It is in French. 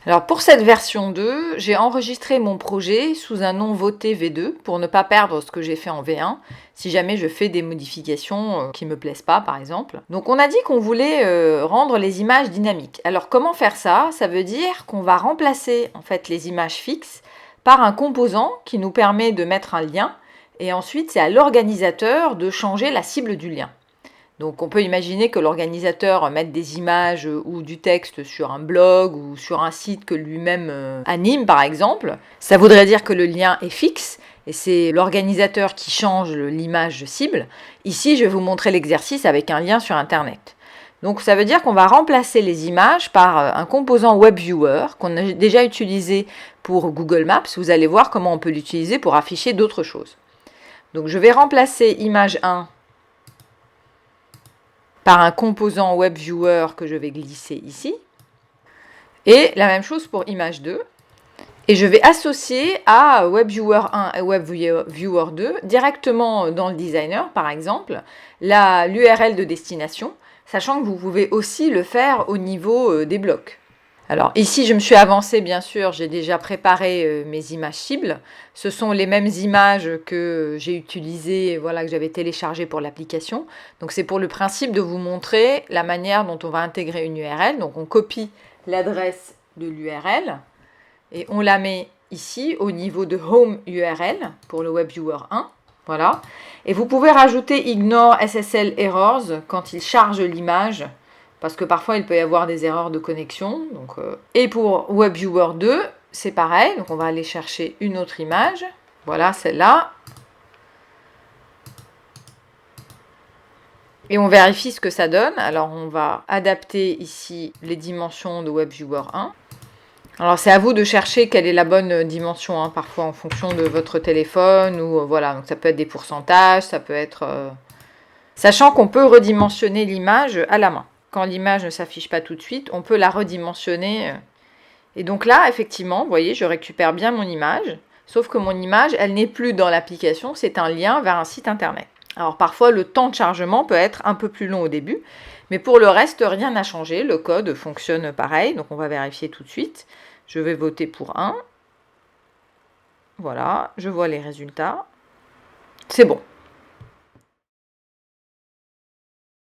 Alors pour cette version 2, j'ai enregistré mon projet sous un nom voté V2 pour ne pas perdre ce que j'ai fait en V1 si jamais je fais des modifications qui me plaisent pas par exemple. Donc on a dit qu'on voulait rendre les images dynamiques. Alors comment faire ça? Ça veut dire qu'on va remplacer en fait les images fixes par un composant qui nous permet de mettre un lien et ensuite c'est à l'organisateur de changer la cible du lien. Donc on peut imaginer que l'organisateur mette des images ou du texte sur un blog ou sur un site que lui-même anime par exemple. Ça voudrait dire que le lien est fixe et c'est l'organisateur qui change l'image cible. Ici, je vais vous montrer l'exercice avec un lien sur Internet. Donc ça veut dire qu'on va remplacer les images par un composant WebViewer qu'on a déjà utilisé pour Google Maps. Vous allez voir comment on peut l'utiliser pour afficher d'autres choses. Donc je vais remplacer image 1 par un composant WebViewer que je vais glisser ici. Et la même chose pour image 2. Et je vais associer à WebViewer 1 et WebViewer 2 directement dans le designer, par exemple, l'URL de destination, sachant que vous pouvez aussi le faire au niveau des blocs. Alors ici, je me suis avancée, bien sûr, j'ai déjà préparé mes images cibles. Ce sont les mêmes images que j'ai utilisées, voilà, que j'avais téléchargées pour l'application. Donc c'est pour le principe de vous montrer la manière dont on va intégrer une URL. Donc on copie l'adresse de l'URL et on la met ici au niveau de Home URL pour le WebViewer 1. Voilà. Et vous pouvez rajouter Ignore SSL Errors quand il charge l'image, parce que parfois il peut y avoir des erreurs de connexion. Donc, et pour WebViewer 2, c'est pareil. Donc on va aller chercher une autre image. Voilà, celle-là. Et on vérifie ce que ça donne. Alors on va adapter ici les dimensions de WebViewer 1. Alors c'est à vous de chercher quelle est la bonne dimension, hein, parfois en fonction de votre téléphone, ou voilà, donc ça peut être des pourcentages, ça peut être... Sachant qu'on peut redimensionner l'image à la main. Quand l'image ne s'affiche pas tout de suite, on peut la redimensionner. Et donc là, effectivement, vous voyez, je récupère bien mon image, sauf que mon image, elle n'est plus dans l'application, c'est un lien vers un site internet. Alors parfois, le temps de chargement peut être un peu plus long au début, mais pour le reste, rien n'a changé, le code fonctionne pareil, donc on va vérifier tout de suite. Je vais voter pour 1. Voilà, je vois les résultats. C'est bon.